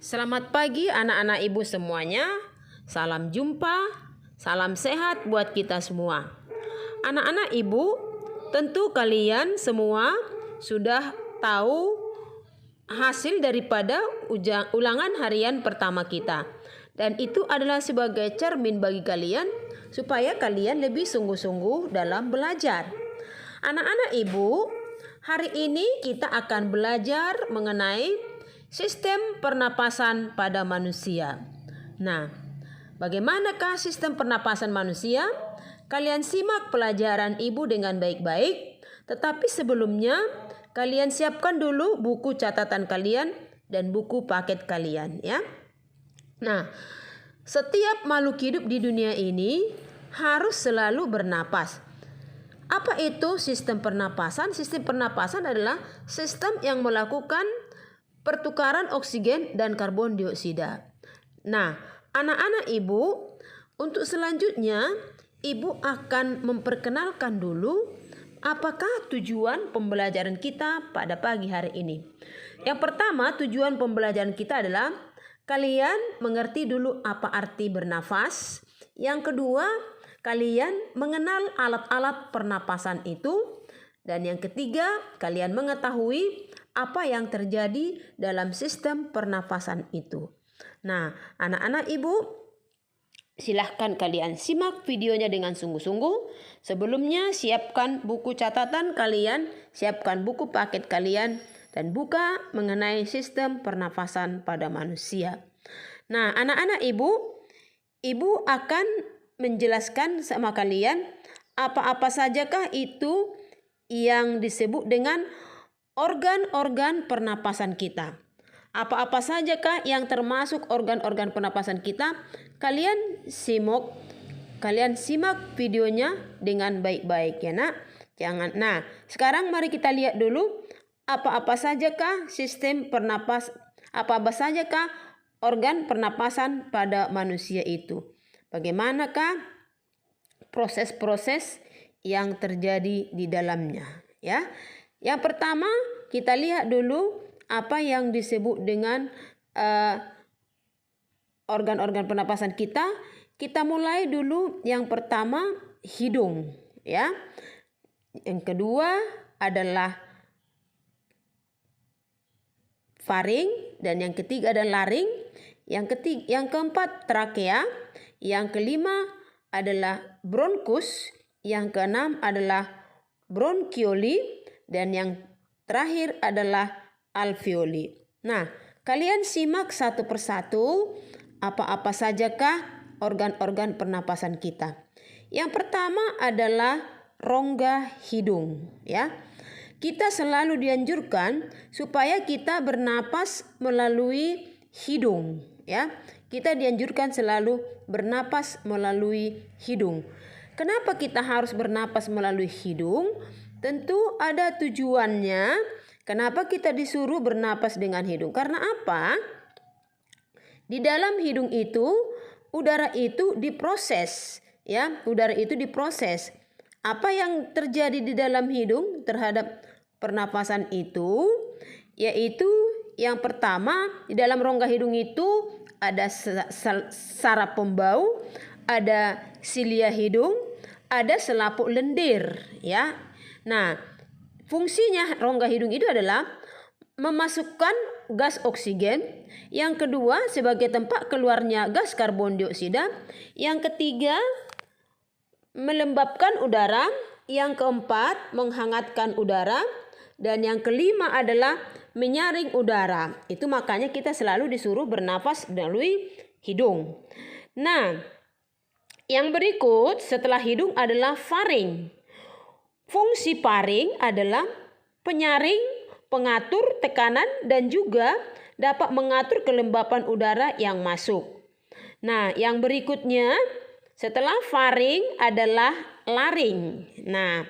Selamat pagi anak-anak ibu semuanya. Salam jumpa, salam sehat buat kita semua. Anak-anak ibu, tentu kalian semua sudah tahu hasil daripada ulangan harian pertama kita. Dan itu adalah sebagai cermin bagi kalian supaya kalian lebih sungguh-sungguh dalam belajar. Anak-anak ibu, hari ini kita akan belajar mengenai sistem pernapasan pada manusia. Nah, bagaimanakah sistem pernapasan manusia? Kalian simak pelajaran ibu dengan baik-baik. Tetapi sebelumnya, kalian siapkan dulu buku catatan kalian dan buku paket kalian, ya. Nah, setiap makhluk hidup di dunia ini harus selalu bernapas. Apa itu sistem pernapasan? Sistem pernapasan adalah sistem yang melakukan pertukaran oksigen dan karbon dioksida. Nah, anak-anak ibu, untuk selanjutnya ibu akan memperkenalkan dulu apakah tujuan pembelajaran kita pada pagi hari ini. Yang pertama, tujuan pembelajaran kita adalah kalian mengerti dulu apa arti bernafas. Yang kedua, kalian mengenal alat-alat pernapasan itu. Dan yang ketiga, kalian mengetahui apa yang terjadi dalam sistem pernapasan itu. Nah, anak-anak ibu, silahkan kalian simak videonya dengan sungguh-sungguh. Sebelumnya siapkan buku catatan kalian, siapkan buku paket kalian, dan buka mengenai sistem pernapasan pada manusia. Nah, anak-anak ibu akan menjelaskan sama kalian apa-apa sajakah itu yang disebut dengan organ-organ pernapasan kita. Apa-apa sajakah yang termasuk organ-organ pernapasan kita? Kalian simak videonya dengan baik-baik ya nak. Jangan. Nah, sekarang mari kita lihat dulu apa-apa sajakah sistem pernapas, apa-apa sajakah organ pernapasan pada manusia itu. Bagaimanakah proses-proses yang terjadi di dalamnya, ya. Yang pertama, kita lihat dulu apa yang disebut dengan organ-organ pernapasan kita. Kita mulai dulu yang pertama hidung, ya. Yang kedua adalah faring dan yang ketiga adalah laring. Yang keempat trakea, yang kelima adalah bronkus, yang keenam adalah bronkioli, dan yang terakhir adalah alveoli. Nah, kalian simak satu persatu apa-apa sajakah organ-organ pernapasan kita. Yang pertama adalah rongga hidung, ya. Kita selalu dianjurkan supaya kita bernapas melalui hidung, ya. Kita dianjurkan selalu bernapas melalui hidung. Kenapa kita harus bernapas melalui hidung? Tentu ada tujuannya. Kenapa kita disuruh bernapas dengan hidung? Karena apa? Di dalam hidung itu udara itu diproses, ya. Udara itu diproses. Apa yang terjadi di dalam hidung terhadap pernapasan itu? Yaitu yang pertama, di dalam rongga hidung itu ada saraf pembau, ada silia hidung, ada selaput lendir, ya. Nah, fungsinya rongga hidung itu adalah memasukkan gas oksigen, yang kedua sebagai tempat keluarnya gas karbon dioksida, yang ketiga melembabkan udara, yang keempat menghangatkan udara, dan yang kelima adalah menyaring udara. Itu makanya kita selalu disuruh bernafas melalui hidung. Nah, yang berikut setelah hidung adalah faring. Fungsi faring adalah penyaring, pengatur tekanan, dan juga dapat mengatur kelembapan udara yang masuk. Nah, yang berikutnya setelah faring adalah laring. Nah,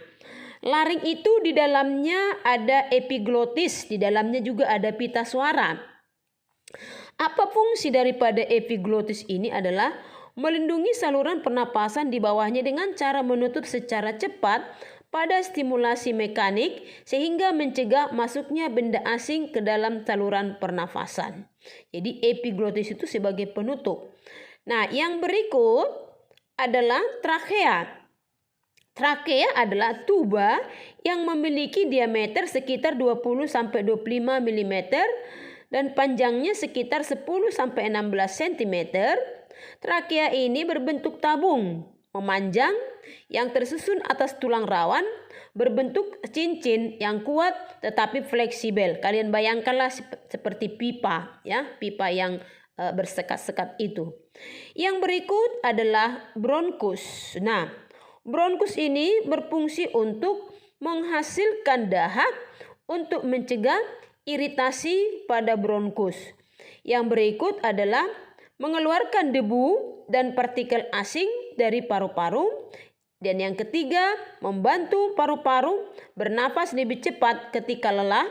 laring itu di dalamnya ada epiglotis, di dalamnya juga ada pita suara. Apa fungsi daripada epiglotis ini adalah melindungi saluran pernapasan di bawahnya dengan cara menutup secara cepat pada stimulasi mekanik sehingga mencegah masuknya benda asing ke dalam saluran pernafasan. Jadi epiglotis itu sebagai penutup. Nah, yang berikut adalah trakea. Trakea adalah tuba yang memiliki diameter sekitar 20-25 mm dan panjangnya sekitar 10-16 cm. Trakea ini berbentuk tabung memanjang yang tersusun atas tulang rawan, berbentuk cincin yang kuat tetapi fleksibel. Kalian bayangkanlah seperti pipa, ya, pipa yang bersekat-sekat itu. Yang berikut adalah bronkus. Nah, bronkus ini berfungsi untuk menghasilkan dahak untuk mencegah iritasi pada bronkus. Yang berikut adalah mengeluarkan debu dan partikel asing dari paru-paru. Dan yang ketiga, membantu paru-paru bernafas lebih cepat ketika lelah.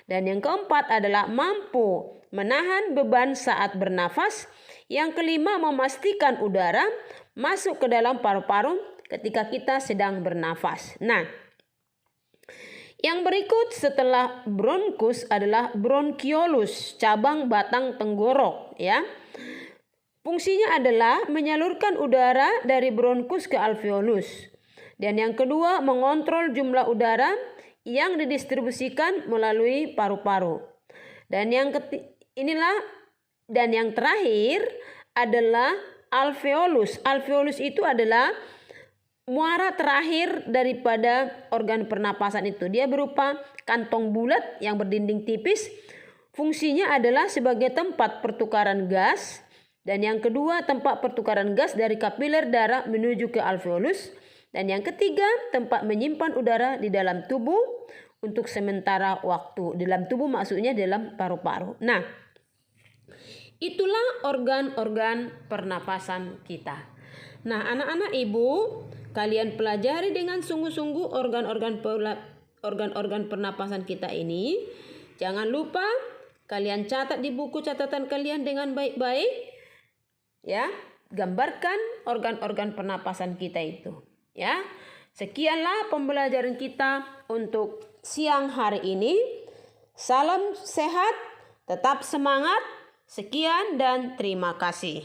Dan yang keempat adalah mampu menahan beban saat bernafas. Yang kelima, memastikan udara masuk ke dalam paru-paru ketika kita sedang bernafas. Nah, yang berikut setelah bronkus adalah bronkiolus, cabang batang tenggorok, ya. Fungsinya adalah menyalurkan udara dari bronkus ke alveolus. Dan yang kedua, mengontrol jumlah udara yang didistribusikan melalui paru-paru. Dan yang terakhir adalah alveolus. Alveolus itu adalah muara terakhir daripada organ pernapasan itu. Dia berupa kantong bulat yang berdinding tipis. Fungsinya adalah sebagai tempat pertukaran gas. Dan yang kedua, tempat pertukaran gas dari kapiler darah menuju ke alveolus. Dan yang ketiga, tempat menyimpan udara di dalam tubuh untuk sementara waktu. Dalam tubuh maksudnya dalam paru-paru. Nah, itulah organ-organ pernapasan kita. Nah, anak-anak ibu, kalian pelajari dengan sungguh-sungguh organ-organ pernapasan kita ini. Jangan lupa kalian catat di buku catatan kalian dengan baik-baik. Ya, gambarkan organ-organ pernapasan kita itu. Ya, sekianlah pembelajaran kita untuk siang hari ini. Salam sehat, tetap semangat. Sekian dan terima kasih.